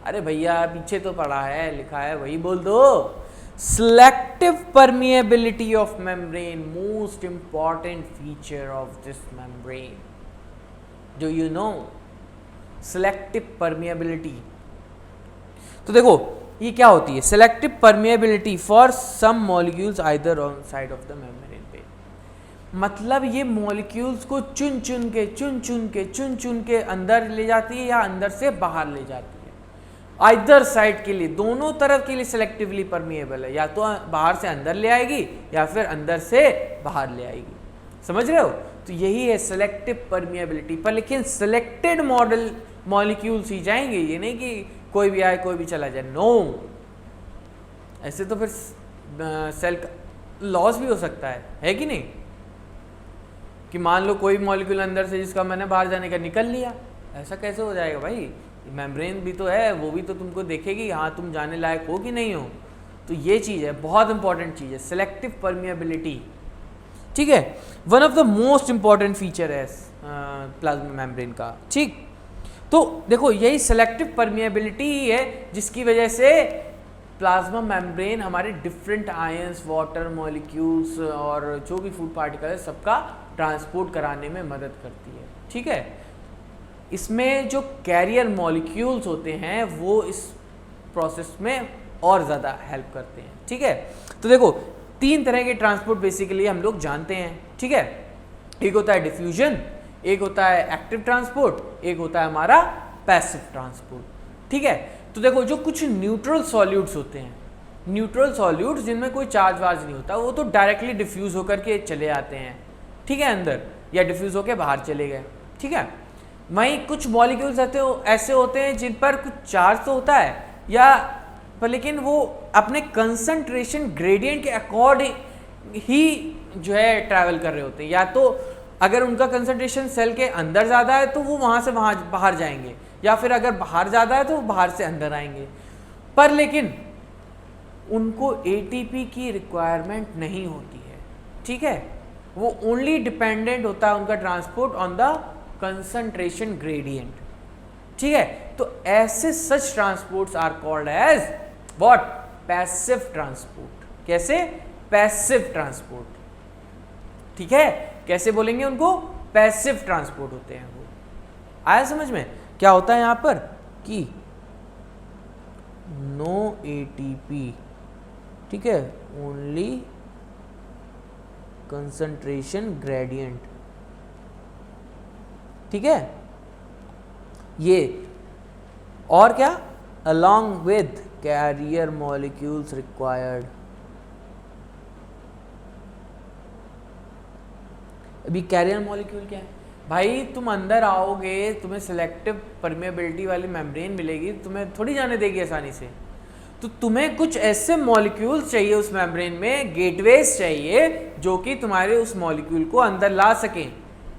अरे भैया पीछे तो पढ़ा है, लिखा है, वही बोल दो। Selective permeability of membrane, most important feature of this membrane. Do you know selective permeability? तो देखो ये क्या होती है, selective permeability for some molecules either on side of the membrane पे। मतलब ये मॉलिक्यूल्स को चुन चुन के अंदर ले जाती है या अंदर से बाहर ले जाती है। आइदर साइड के लिए, दोनों तरफ के लिए सिलेक्टिवली परमिएबल है, या तो बाहर से अंदर ले आएगी या फिर अंदर से बाहर ले आएगी, समझ रहे हो। तो यही है सिलेक्टिव परमिएबिलिटी। पर लेकिन सिलेक्टेड मॉलिक्यूल्स ही जाएंगे, ये नहीं कि कोई भी आए कोई भी चला जाए, नो। ऐसे तो फिर सेल का लॉस भी हो सकता है कि नहीं, कि मान लो कोई मॉलिक्यूल अंदर से जिसका मैंने बाहर जाने का निकल लिया, ऐसा कैसे हो जाएगा भाई। मेम्ब्रेन भी तो है, वो भी तो तुमको देखेगी हाँ तुम जाने लायक हो कि नहीं हो। तो ये चीज़ है, बहुत इंपॉर्टेंट चीज़ है सिलेक्टिव परमिएबिलिटी, ठीक है। One of the most important feature है प्लाज्मा मेम्ब्रेन का, ठीक। तो देखो यही सिलेक्टिव परमिएबिलिटी ही है जिसकी वजह से प्लाज्मा मेम्ब्रेन हमारे डिफरेंट आयंस, वाटर मॉलिक्यूल्स और जो भी फूड पार्टिकल है सबका ट्रांसपोर्ट कराने में मदद करती है, ठीक है। इसमें जो कैरियर मॉलिक्यूल्स होते हैं वो इस प्रोसेस में और ज़्यादा हेल्प करते हैं, ठीक है। तो देखो तीन तरह के ट्रांसपोर्ट बेसिकली हम लोग जानते हैं, ठीक है। एक होता है डिफ्यूजन, एक होता है एक्टिव ट्रांसपोर्ट, एक होता है हमारा पैसिव ट्रांसपोर्ट, ठीक है। तो देखो जो कुछ न्यूट्रल सॉल्यूट्स होते हैं, न्यूट्रल सॉल्यूट्स जिनमें कोई चार्ज वार्ज नहीं होता, वो तो डायरेक्टली डिफ्यूज होकर के चले आते हैं, ठीक है, अंदर, या डिफ्यूज होकर बाहर चले गए, ठीक है। वहीं कुछ मॉलिक्यूल्स ऐसे होते हैं जिन पर कुछ चार्ज तो होता है या पर, लेकिन वो अपने कंसंट्रेशन ग्रेडियंट के अकॉर्डिंग ही जो है ट्रैवल कर रहे होते हैं। या तो अगर उनका कंसंट्रेशन सेल के अंदर ज़्यादा है तो वो वहाँ से वहाँ बाहर जाएंगे, या फिर अगर बाहर ज़्यादा है तो वो बाहर से अंदर आएंगे, पर लेकिन उनको एटीपी की रिक्वायरमेंट नहीं होती है, ठीक है। वो ओनली डिपेंडेंट होता है उनका transport on the concentration gradient, ठीक है। तो ऐसे such transports are called as what, passive transport. कैसे, पैसिव ट्रांसपोर्ट, ठीक है। कैसे बोलेंगे उनको, पैसिव ट्रांसपोर्ट होते हैं वो। आया समझ में? क्या होता है यहां पर कि नो एटीपी, ठीक है, ओनली कंसंट्रेशन ग्रेडियंट, ठीक है। ये और क्या, along with carrier molecules required। अभी कैरियर मॉलिक्यूल क्या है भाई, तुम अंदर आओगे, तुम्हें सिलेक्टिव परमेबिलिटी वाली मेम्ब्रेन मिलेगी, तुम्हें थोड़ी जाने देगी आसानी से, तो तुम्हें कुछ ऐसे मॉलिक्यूल्स चाहिए उस मेम्ब्रेन में, गेटवेज चाहिए जो कि तुम्हारे उस मॉलिक्यूल को अंदर ला सकें,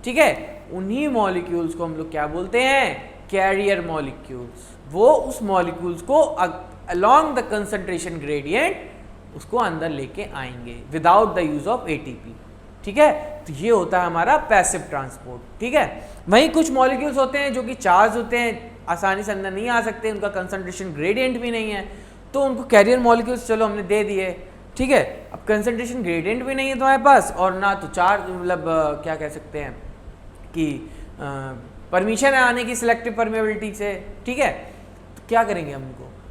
ठीक है। उन्हीं मॉलिक्यूल्स को हम लोग क्या बोलते हैं, कैरियर मॉलिक्यूल्स। वो उस मॉलिक्यूल्स को अलोंग द कंसंट्रेशन ग्रेडियंट उसको अंदर लेके आएंगे without the use of ATP, ठीक है। तो ये होता है हमारा पैसिव ट्रांसपोर्ट, ठीक है। वहीं कुछ मॉलिक्यूल्स होते हैं जो कि चार्ज होते हैं, आसानी से अंदर नहीं आ सकते, उनका कंसंट्रेशन ग्रेडियंट भी नहीं है, तो उनको कैरियर मॉलिक्यूल्स चलो हमने दे दिए, ठीक है। अब कंसंट्रेशन ग्रेडियंट भी नहीं है तुम्हारे पास, और ना तो चार्ज, मतलब क्या कह सकते हैं कि परमिशन है आने की सिलेक्टिव परमेबिलिटी से, ठीक है। तो क्या करेंगे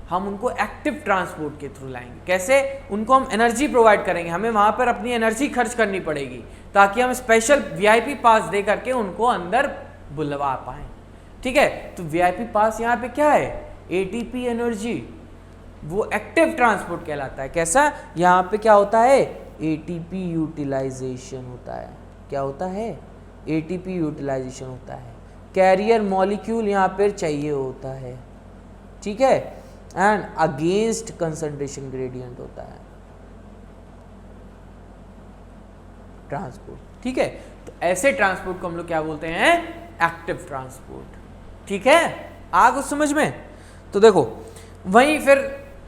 हम उनको एक्टिव ट्रांसपोर्ट के थ्रू लाएंगे। कैसे, उनको हम एनर्जी प्रोवाइड करेंगे, हमें वहां पर अपनी एनर्जी खर्च करनी पड़ेगी ताकि हम स्पेशल वीआईपी पास दे करके उनको अंदर बुलवा पाएं, ठीक है। तो वीआईपी पास यहाँ पे क्या है, एटीपी एनर्जी, वो एक्टिव ट्रांसपोर्ट कहलाता है। कैसा, यहाँ पे क्या होता है, एटीपी यूटिलाइजेशन होता है। क्या होता है, एटीपी यूटिलाइजेशन होता है। कैरियर मॉलिक्यूल यहाँ पर चाहिए होता है, ठीक है, एंड अगेंस्ट कंसंट्रेशन ग्रेडियंट होता है ट्रांसपोर्ट, ठीक है। तो ऐसे ट्रांसपोर्ट को हम लोग क्या बोलते हैं, एक्टिव ट्रांसपोर्ट, ठीक है। आ कुछ समझ में? तो देखो वहीं फिर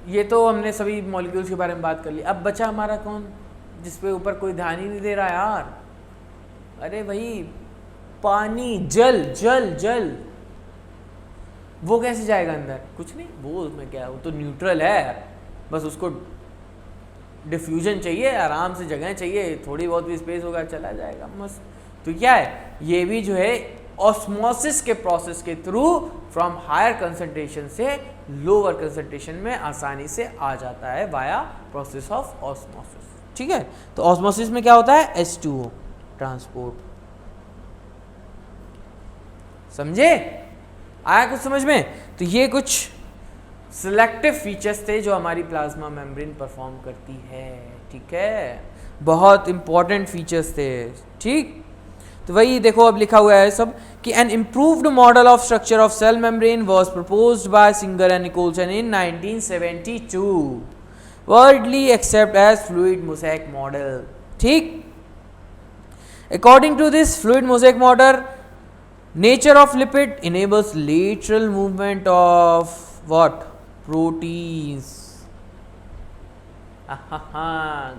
ये तो हमने सभी मॉलिक्यूल्स के बारे में बात कर ली। अब बचा हमारा कौन, जिसपे ऊपर कोई ध्यान ही नहीं दे रहा यार, अरे भाई पानी, जल जल जल, वो कैसे जाएगा अंदर? कुछ नहीं, वो उसमें क्या, वो तो न्यूट्रल है, बस उसको डिफ्यूजन चाहिए, आराम से जगह चाहिए, थोड़ी बहुत भी स्पेस होगा चला जाएगा मस्त। तो क्या है, ये भी जो है ऑस्मोसिस के प्रोसेस के थ्रू फ्रॉम हायर कंसंट्रेशन से लोअर कंसंट्रेशन में आसानी से आ जाता है वाया प्रोसेस ऑफ ऑस्मोसिस, ठीक है। तो ऑस्मोसिस में क्या होता है, H2O ट्रांसपोर्ट, समझे? आया कुछ समझ में? तो ये कुछ सिलेक्टिव फीचर्स थे जो हमारी प्लाज्मा मेम्ब्रेन परफॉर्म करती है, ठीक है। बहुत इंपॉर्टेंट फीचर्स थे, ठीक। तो वही देखो अब लिखा हुआ है सब कि an improved model of structure of cell membrane was proposed by Singer and Nicolson in 1972, worldly accept as fluid mosaic model, ठीक। According to this fluid mosaic model, nature of lipid enables lateral movement of what, proteins।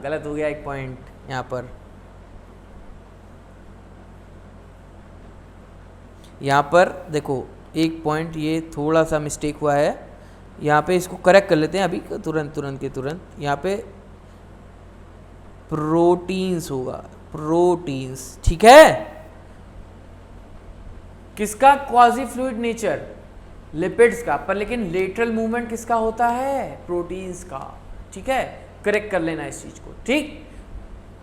गलत हो गया एक पॉइंट यहाँ पर, यहाँ पर देखो एक पॉइंट ये थोड़ा सा मिस्टेक हुआ है, यहाँ पे इसको करेक्ट कर लेते हैं अभी तुरंत। यहाँ पे प्रोटीन्स होगा, प्रोटीन्स, ठीक है। किसका, क्वाजी फ्लूइड नेचर, लिपिड्स का, पर लेकिन लेटरल मूवमेंट किसका होता है, प्रोटीन्स का, ठीक है। करेक्ट कर लेना इस चीज को, ठीक।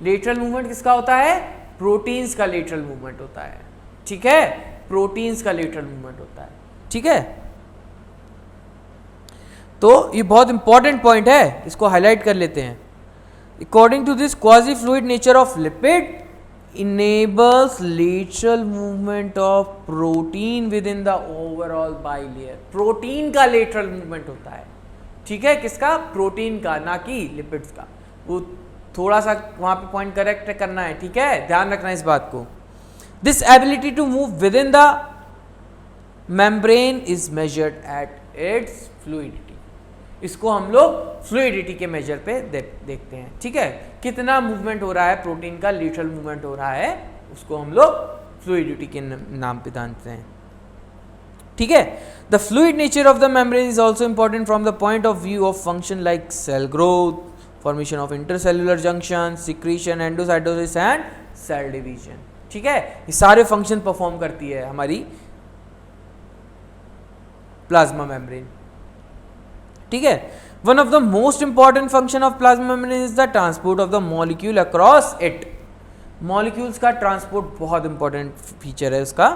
लेटरल मूवमेंट किसका होता है, प्रोटीन्स का लेटरल मूवमेंट होता है, ठीक है। प्रोटीन्स का लेटरल मूवमेंट होता है, ठीक है। तो ये बहुत इंपॉर्टेंट पॉइंट है, इसको हाईलाइट कर लेते हैं। According to this quasi fluid nature of lipid enables lateral movement of protein within the overall bilayer। प्रोटीन का लेटरल मूवमेंट होता है, ठीक है, किसका? प्रोटीन का, ना कि लिपिड्स का। वो थोड़ा सा वहां पे पॉइंट करेक्ट करना है, ठीक है, ध्यान रखना इस बात को। This ability to move within the membrane is measured at its fluidity. इसको हम लोग फ्लूइडिटी के मेजर पे देखते हैं, ठीक है, कितना मूवमेंट हो रहा है प्रोटीन का, लेटरल मूवमेंट हो रहा है, उसको हम लोग फ्लूइडिटी के नाम पे जानते हैं, ठीक है। The fluid nature of the membrane is also important from the point of view of function like cell growth, formation of intercellular junction, secretion, endocytosis and cell division, ठीक है। ये सारे फंक्शन परफॉर्म करती है हमारी प्लाज्मा मेम्ब्रेन, ठीक है। One of the most important function of plasma membrane is the transport of the molecule across it. Molecules का ट्रांसपोर्ट बहुत इंपॉर्टेंट फीचर है उसका।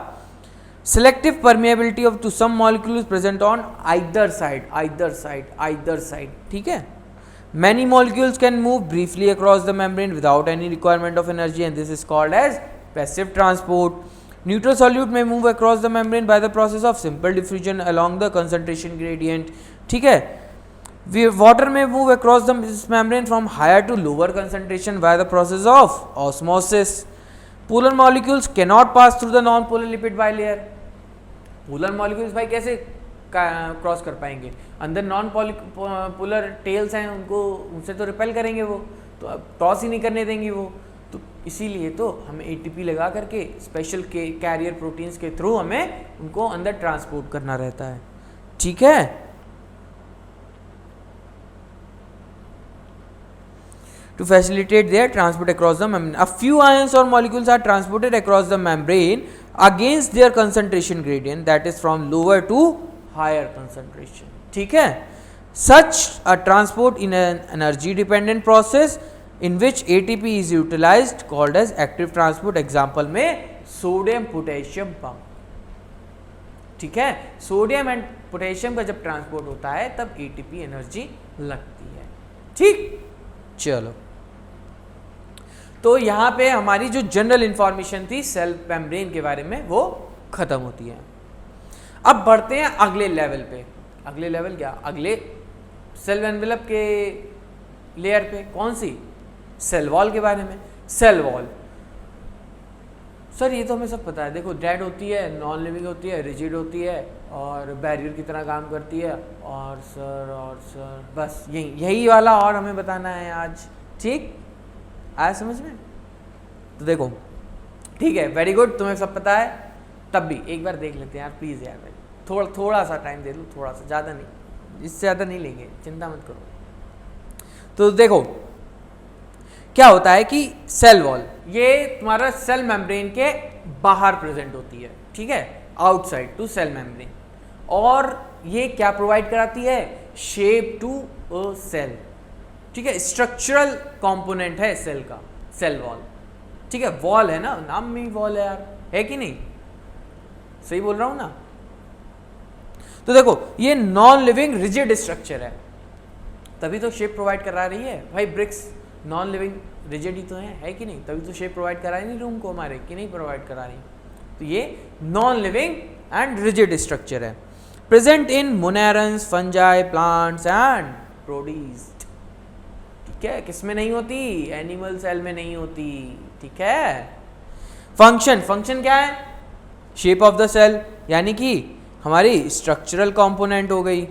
Selective permeability of to some molecules present on either side, ठीक है। Many molecules can move briefly across the membrane without any requirement of energy and this is called as passive transport. Neutral solute may move across the membrane by the process of simple diffusion along the concentration gradient, ठीक है। Water may move across the membrane from higher to lower concentration by the process of osmosis. Polar molecules cannot pass through the non-polar lipid bilayer. Polar molecules भाई कैसे क्रॉस कर पाएंगे? अंदर नॉन पोलर टेल्स हैं, उनको उनसे तो रिपेल करेंगे, वो तो क्रॉस ही नहीं करने देंगी वो। तो इसीलिए तो हमें एटीपी लगा करके स्पेशल के कैरियर प्रोटीन्स के थ्रू हमें उनको अंदर ट्रांसपोर्ट करना रहता है, ठीक है। To facilitate their transport across the membrane, a few ions और molecules are transported across the membrane against their concentration gradient, that is from lower to higher concentration, ठीक है। Such a transport in an energy dependent process in which ATP is utilized called as active transport। Example में सोडियम पोटेशियम पंप, ठीक है। सोडियम एंड पोटेशियम का जब ट्रांसपोर्ट होता है तब ATP एनर्जी लगती है, ठीक। चलो, तो यहां पे हमारी जो जनरल इंफॉर्मेशन थी सेल मेम्ब्रेन के बारे में वो खत्म होती है। अब बढ़ते हैं अगले लेवल पे। अगले लेवल क्या? अगले सेल एनवेलप के लेयर पे। कौन सी? सेल वॉल के बारे में। सेल वॉल सर ये तो हमें सब पता है, देखो डेड होती है, नॉन लिविंग होती है, रिजिड होती है और बैरियर की तरह काम करती है, और सर बस यही वाला और हमें बताना है आज, ठीक? आया समझ में? तो देखो ठीक है, वेरी गुड, तुम्हें सब पता है, तब भी एक बार देख लेते हैं यार प्लीज़ यार भाई, थोड़ा सा टाइम दे दो, थोड़ा सा, ज़्यादा नहीं, इससे ज़्यादा नहीं लेंगे, चिंता मत करो। तो देखो क्या होता है कि सेल वॉल ये तुम्हारा सेल मेम्ब्रेन के बाहर प्रेजेंट होती है, ठीक है, आउटसाइड टू सेल मेम्ब्रेन, और ये क्या प्रोवाइड कराती है? शेप टू अ सेल, ठीक है, स्ट्रक्चरल कंपोनेंट है सेल का, सेल वॉल, ठीक है, वॉल है ना, नाम में ही वॉल है यार, है कि नहीं? सही बोल रहा हूं ना? तो देखो ये नॉन लिविंग रिजिड स्ट्रक्चर है, तभी तो शेप प्रोवाइड करा रही है भाई। ब्रिक्स नॉन लिविंग रिजिड ही तो है कि नहीं? तभी तो शेप प्रोवाइड करा नहीं रूम को हमारे, कि नहीं प्रोवाइड करा रही? तो ये non living and rigid structure है, present in monerans, fungi, plants and protists, ठीक है। किसमें नहीं होती? एनिमल सेल में नहीं होती, ठीक है। फंक्शन क्या है? शेप ऑफ द सेल, यानी कि हमारी स्ट्रक्चरल कंपोनेंट हो गई,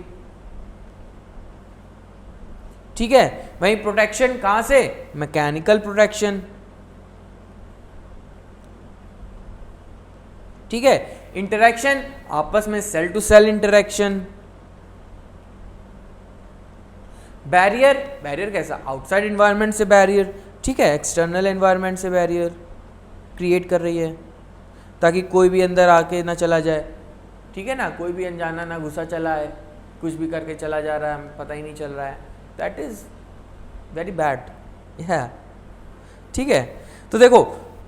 ठीक है। वहीं प्रोटेक्शन कहां से? मैकेनिकल प्रोटेक्शन, ठीक है। इंटरेक्शन आपस में cell to cell interaction. Barrier कैसा? आउटसाइड एनवायरनमेंट से बैरियर, ठीक है, एक्सटर्नल एनवायरनमेंट से बैरियर क्रिएट कर रही है ताकि कोई भी अंदर आके ना चला जाए, ठीक है ना, कोई भी अनजाना ना घुसा चला है, कुछ भी करके चला जा रहा है, हमें पता ही नहीं चल रहा है, दैट इज वेरी बैड, ठीक है। तो देखो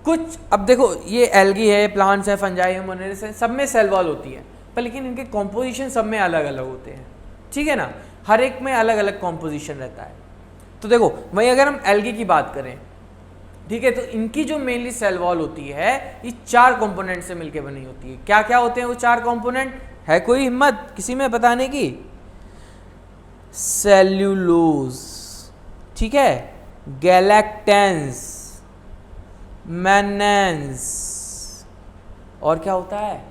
कुछ, अब देखो ये एल्गी है, प्लांट्स है, फंजाई है, मोनेरस है, सब में सेल वॉल होती है, पर लेकिन इनके कॉम्पोजिशन सब में अलग अलग होते हैं, ठीक है ना, हर एक में अलग अलग कॉम्पोजिशन रहता है। तो देखो वहीं अगर हम एल्गी की बात करें, ठीक है, तो इनकी जो मेनली सेल वॉल होती है ये 4 कंपोनेंट से मिलकर बनी होती है। क्या क्या होते हैं वो 4 कंपोनेंट? है कोई हिम्मत किसी में बताने की? सेल्यूलोज, ठीक है, गैलेक्टेंस, मैनेंस, और क्या होता है?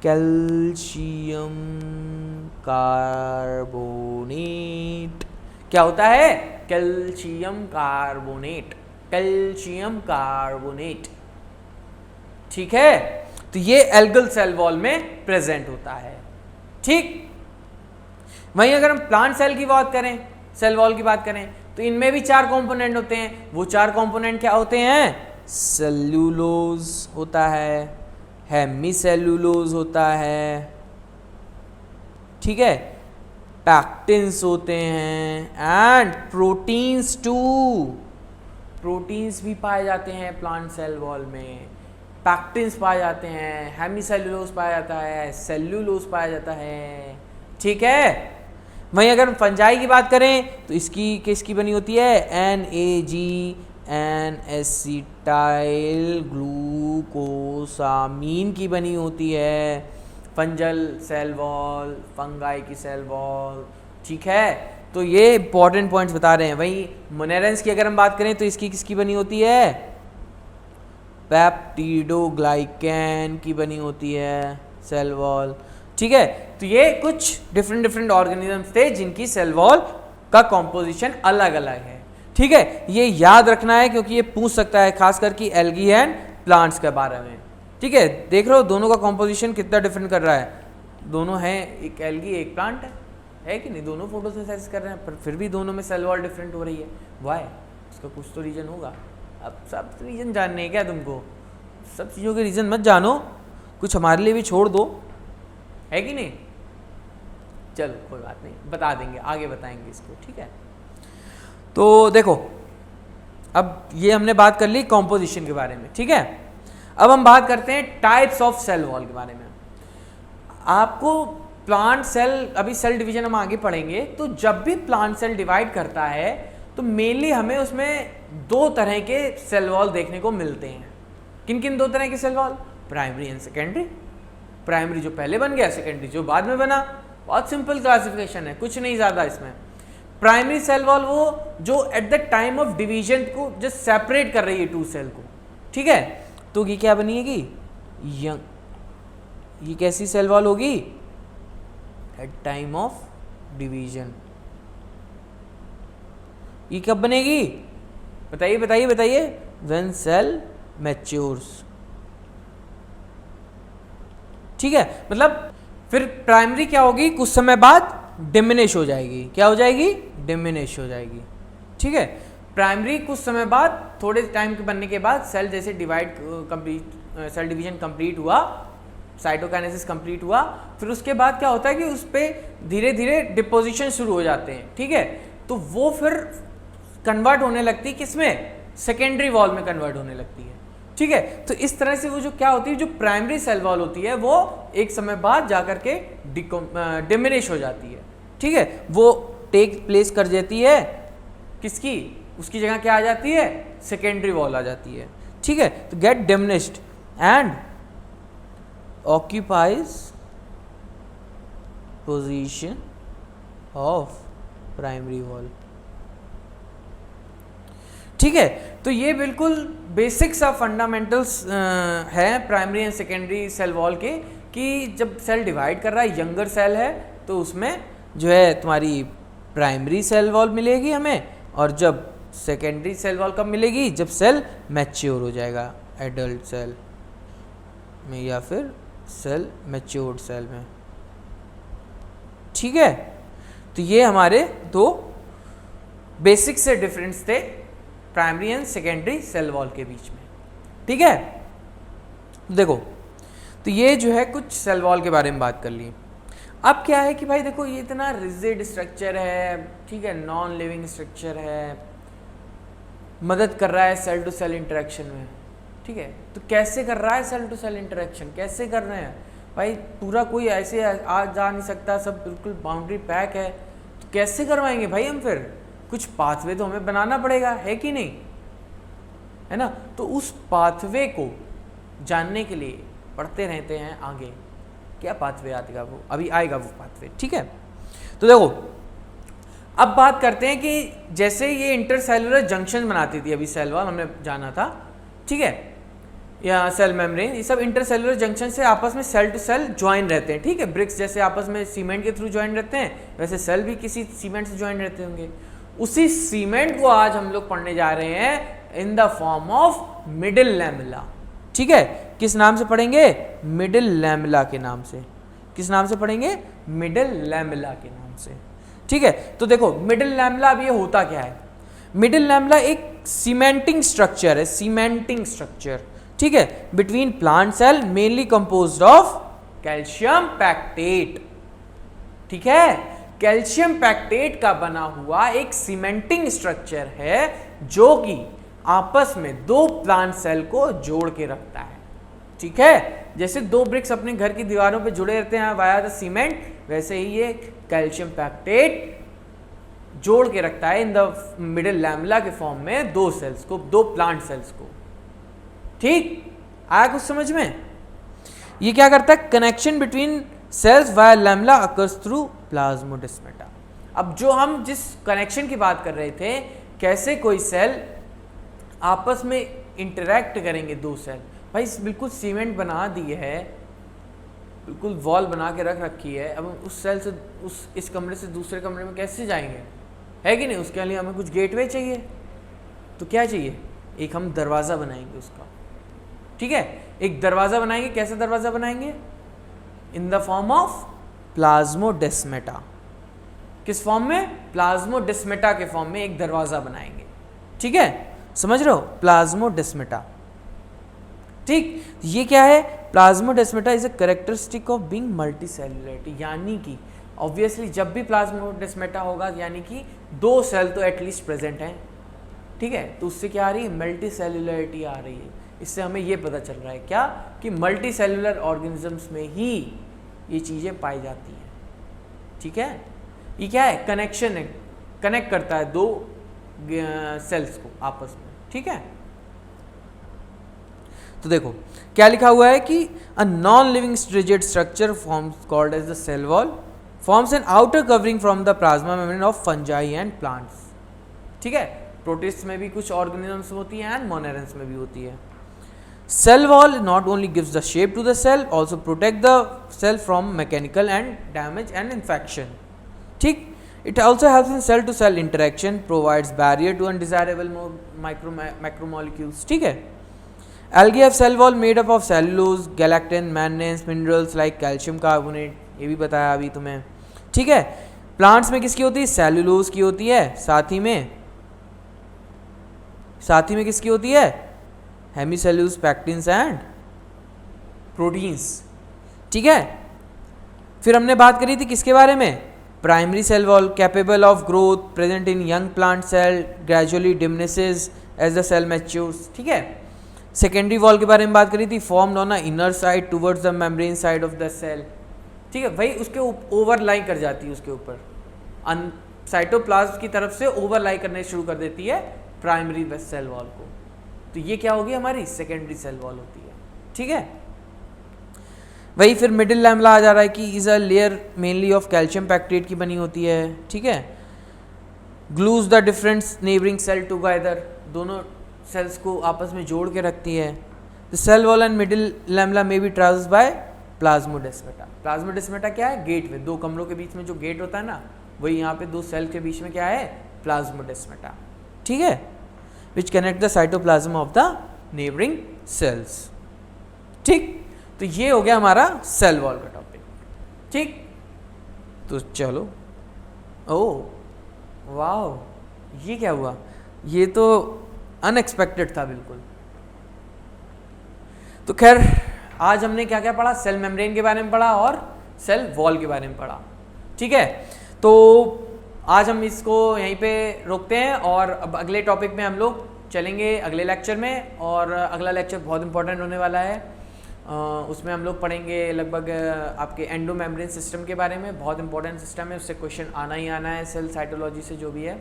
Calcium carbonate. क्या होता है? कैल्शियम कार्बोनेट, कैल्शियम कार्बोनेट, ठीक है। तो ये एल्गल सेल वॉल में प्रेजेंट होता है, ठीक। वहीं अगर हम प्लांट सेल की बात करें, सेल वॉल की बात करें, तो इनमें भी 4 कंपोनेंट होते हैं। वो 4 कंपोनेंट क्या होते हैं? सेल्यूलोज होता है, हेमीसेल्यूलोज होता है, ठीक है, पैक्टिन्स होते हैं, एंड प्रोटीन्स टू। प्रोटीन्स भी पाए जाते हैं प्लांट सेल वॉल में, पैक्टिन्स पाए जाते हैं, हेमीसेल्यूलोज पाया जाता है, सेल्यूलोज पाया जाता है, ठीक है। वहीं अगर फंजाई की बात करें तो इसकी किसकी बनी होती है? NAG N-एसिटाइल ग्लूकोसामीन की बनी होती है फंजल सेल वॉल, फंगाई की सेल वॉल, ठीक है। तो ये इंपॉर्टेंट पॉइंट्स बता रहे हैं। वहीं मोनेरेंस की अगर हम बात करें तो इसकी किसकी बनी होती है? पेप्टिडोग्लाइकैन की बनी होती है सेल वॉल, ठीक है। तो ये कुछ डिफरेंट ऑर्गेनिजम्स थे जिनकी सेल वॉल का कॉम्पोजिशन अलग अलग है, ठीक है। ये याद रखना है क्योंकि ये पूछ सकता है खास करके एल्गी एंड प्लांट्स के बारे में, ठीक है। देख रहे हो दोनों का कॉम्पोजिशन कितना डिफरेंट कर रहा है। दोनों हैं, एक एल्गी एक प्लांट है कि नहीं, दोनों फोटोसिंथेसिस कर रहे हैं, पर फिर भी दोनों में सेल वॉल डिफरेंट हो रही है। वाई? उसका कुछ तो रीजन होगा। अब सब रीजन जानने हैं क्या तुमको? सब चीज़ों के रीजन मत जानो, कुछ हमारे लिए भी छोड़ दो, है कि नहीं। चलो कोई बात नहीं, बता देंगे, आगे बताएंगे इसको, ठीक है। तो देखो अब ये हमने बात कर ली कॉम्पोजिशन के बारे में, ठीक है। अब हम बात करते हैं टाइप्स ऑफ सेल वॉल के बारे में। आपको प्लांट सेल, अभी सेल डिवीजन हम आगे पढ़ेंगे, तो जब भी प्लांट सेल डिवाइड करता है तो मेनली हमें उसमें 2 तरह के सेल वॉल देखने को मिलते हैं। किन किन 2 तरह के cell wall? Primary and secondary. Primary जो पहले बन गया, सेकेंडरी जो बाद में बना। बहुत सिंपल क्लासिफिकेशन है, कुछ नहीं ज़्यादा इसमें। प्राइमरी सेल वॉल वो जो at the time of division को जस्ट सेपरेट कर रही है 2 सेल को, ठीक है। तो ये क्या बनेगी? यंग। ये कैसी सेल वॉल होगी? At time of division. ये कब बनेगी? बताइए बताइए बताइए। व्हेन सेल मैच्योर्स, ठीक है। मतलब फिर प्राइमरी क्या होगी? कुछ समय बाद डिमिनिश हो जाएगी। क्या हो जाएगी? डिमिनिश हो जाएगी, ठीक है। प्राइमरी कुछ समय बाद, थोड़े टाइम के बनने के बाद सेल जैसे divide complete, cell division complete हुआ, साइटोकाइनेसिस कंप्लीट हुआ, फिर उसके बाद क्या होता है कि उस पर धीरे धीरे डिपोजिशन शुरू हो जाते हैं, ठीक है। तो वो फिर कन्वर्ट होने लगती है किसमें? सेकेंडरी वॉल में कन्वर्ट होने लगती है, ठीक है। तो इस तरह से वो जो क्या होती है, जो प्राइमरी सेल वॉल होती है वो एक समय बाद जाकर के डिमिनिश हो जाती है, ठीक है। वो टेक प्लेस कर जाती है किसकी? उसकी जगह क्या आ जाती है? सेकेंडरी वॉल आ जाती है, ठीक है। तो get diminished and occupies position of primary wall, ठीक है। तो ये बिल्कुल बेसिक सा फंडामेंटल्स है primary and secondary cell wall के, कि जब सेल डिवाइड कर रहा है, यंगर सेल है, तो उसमें जो है तुम्हारी प्राइमरी सेल वॉल मिलेगी हमें, और जब सेकेंडरी सेल वॉल कब मिलेगी? जब सेल मैच्योर हो जाएगा, एडल्ट सेल में या फिर सेल मैच्योर्ड सेल में, ठीक है। तो ये हमारे 2 बेसिक से डिफरेंस थे primary and secondary cell wall के बीच में, ठीक है। देखो तो ये जो है कुछ सेल वॉल के बारे में बात कर ली। अब क्या है कि भाई देखो ये इतना रिजिड स्ट्रक्चर है, ठीक है, नॉन लिविंग स्ट्रक्चर है, मदद कर रहा है सेल टू सेल इंटरेक्शन में, ठीक है। तो कैसे कर रहा है सेल टू सेल इंटरेक्शन? कैसे कर रहे हैं भाई पूरा कोई ऐसे आ जा नहीं सकता, सब बिल्कुल बाउंड्री पैक है, तो कैसे करवाएंगे भाई हम? फिर कुछ पाथवे तो हमें बनाना पड़ेगा, है कि नहीं, है ना? तो उस पाथवे को जानने के लिए पढ़ते रहते हैं आगे, क्या पाथवे आएगा वो, अभी आएगा वो पाथवे, ठीक है। तो देखो अब बात करते हैं कि जैसे ये इंटरसेलुलर जंक्शन बनाती थी, अभी सेल वॉल हमने जाना था, ठीक है, या सेल मेम्ब्रेन, ये सब इंटरसेलुलर जंक्शन से आपस में सेल टू सेल ज्वाइन रहते हैं, ठीक है। ब्रिक्स जैसे आपस में सीमेंट के थ्रू ज्वाइन रहते हैं, वैसे सेल भी किसी सीमेंट से ज्वाइन रहते होंगे। उसी सीमेंट को आज हम लोग पढ़ने जा रहे हैं in the form of middle lamella, ठीक है। किस नाम से पढ़ेंगे? मिडिल लैमेला के नाम से। किस नाम से पढ़ेंगे? मिडिल लैमेला के नाम से, ठीक है। तो देखो मिडिल लैमेला अब ये होता क्या है? मिडिल लैमेला एक सीमेंटिंग स्ट्रक्चर है, सीमेंटिंग स्ट्रक्चर, ठीक है, between plant cell, mainly composed of calcium pectate, ठीक है। कैल्शियम पैक्टेट का बना हुआ एक सीमेंटिंग स्ट्रक्चर है जो कि आपस में दो प्लांट सेल को जोड़ के रखता है, ठीक है। जैसे दो ब्रिक्स अपने घर की दीवारों पे जुड़े रहते हैं वाया द सीमेंट, वैसे ही ये कैल्शियम पैक्टेट जोड़ के रखता है इन द मिडिल लैमेला के फॉर्म में दो सेल्स को, दो प्लांट सेल्स को, ठीक। आया कुछ समझ में? ये क्या करता है? Connection between cells via lamella occurs through plasmodesmata. अब जो हम जिस कनेक्शन की बात कर रहे थे, कैसे कोई सेल आपस में इंटरैक्ट करेंगे, दो सेल, भाई बिल्कुल सीमेंट बना दी है, बिल्कुल वॉल बना के रख रखी है, अब उस सेल से इस कमरे से दूसरे कमरे में कैसे जाएंगे, है कि नहीं? उसके लिए हमें कुछ गेटवे चाहिए, तो क्या चाहिए? एक हम दरवाज़ा बनाएंगे उसका, ठीक है। एक दरवाज़ा बनाएंगे, कैसा दरवाज़ा बनाएंगे? In the form of plasmodesmata. किस फॉर्म में? प्लाज्मोडेस्माटा के फॉर्म में एक दरवाज़ा बनाएंगे, ठीक है, समझ रहे हो? प्लाज्मोडेस्माटा, ठीक। ये क्या है? Plasmodesmata is a characteristic of being multicellularity, यानी कि ऑब्वियसली जब भी प्लाज्मोडेस्माटा होगा यानी कि दो सेल तो एटलीस्ट प्रेजेंट हैं, ठीक है। तो उससे क्या आ रही है? मल्टी सेलुलरिटी आ रही है। इससे हमें ये पता चल रहा है क्या कि मल्टी सेलुलर ऑर्गेनिजम्स में ही ये चीज़ें पाई जाती हैं, ठीक है। ये क्या है? कनेक्शन है, कनेक्ट करता है दो सेल्स को आपस में, ठीक है। तो देखो क्या लिखा हुआ है कि a non living rigid structure forms called as the cell wall forms an outer covering from the plasma membrane of fungi and plants, ठीक है। प्रोटिस्ट में भी कुछ ऑर्गेनिजम्स होती हैं एंड मोनेरेंस में भी होती है। Cell wall not only gives the shape to the cell, also protect the cell from mechanical and damage and infection, ठीक। It also helps in cell to cell interaction, provides barrier to undesirable macromolecules, ठीक है। Algae have cell wall made up of cellulose, galactin, manganese, minerals like calcium carbonate, ये भी बताया अभी तुम्हें, ठीक है। प्लांट्स में किसकी होती है? सेलुलोज की होती है, साथ ही में किसकी होती है? हेमीसेल्यूलोज, पैक्टिन्स एंड प्रोटीन्स, ठीक है। फिर हमने बात करी थी किसके बारे में? Primary cell wall capable of growth, present in young plant cell, gradually diminishes as the cell matures, ठीक है। सेकेंडरी वॉल के बारे में बात करी थी, formed on a inner side towards the membrane side of the cell, ठीक है। भाई उसके ओवरलाई कर जाती है, उसके ऊपर साइटोप्लाज्म की तरफ से ओवरलाई करने शुरू कर देती है प्राइमरी सेल वॉल को। तो ये क्या होगी? हमारी सेकेंडरी सेल वॉल होती है, ठीक है। वही फिर मिडिल लैमेला आ जा रहा है कि is a layer mainly of calcium pectate की बनी होती है, ठीक है। Glues the different neighbouring cell together, दोनों सेल्स को आपस में जोड़ के रखती है। The cell wall and middle lamella में be traverse by plasmodesmata. Plasmodesmata क्या है? गेटवे, दो कमरों के बीच में जो गेट होता है ना, वही यहाँ पे दो सेल के बीच में क्या है? प्लाज्मोडेस्माटा, ठीक है, which connect the cytoplasm of the neighbouring cells, ठीक। तो ये हो गया हमारा सेल वॉल का टॉपिक, ठीक। तो चलो, ओह वाह, ये क्या हुआ? ये तो अनएक्सपेक्टेड था बिल्कुल। तो खैर आज हमने क्या क्या पढ़ा? सेल मेम्ब्रेन के बारे में पढ़ा और सेल वॉल के बारे में पढ़ा, ठीक है। तो आज हम इसको यहीं पे रोकते हैं और अब अगले टॉपिक में हम लोग चलेंगे अगले लेक्चर में, और अगला लेक्चर बहुत इंपॉर्टेंट होने वाला है। उसमें हम लोग पढ़ेंगे लगभग आपके एंडो मेम्ब्रेन सिस्टम के बारे में, बहुत इंपॉर्टेंट सिस्टम है, उससे क्वेश्चन आना ही आना है, सेल साइटोलॉजी से जो भी है,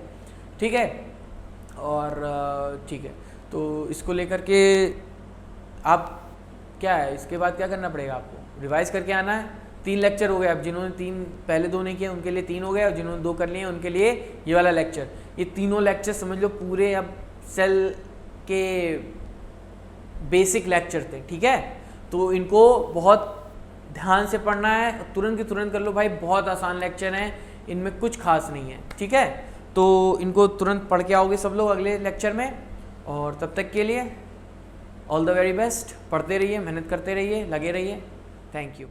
ठीक है। और ठीक है, तो इसको लेकर के आप क्या है, इसके बाद क्या करना पड़ेगा आपको, रिवाइज करके आना है। 3 लेक्चर हो गए, अब जिन्होंने 3 पहले 2 नहीं किए उनके लिए 3 हो गए, और जिन्होंने 2 कर लिए उनके लिए ये वाला लेक्चर, ये तीनों लेक्चर समझ लो पूरे अब सेल के बेसिक लेक्चर थे, ठीक है। तो इनको बहुत ध्यान से पढ़ना है, तुरंत की तुरंत कर लो भाई, बहुत आसान लेक्चर हैं, इनमें कुछ खास नहीं है, ठीक है। तो इनको तुरंत पढ़ के आओगे सब लोग अगले लेक्चर में, और तब तक के लिए ऑल द वेरी बेस्ट। पढ़ते रहिए, मेहनत करते रहिए, लगे रहिए। Thank you.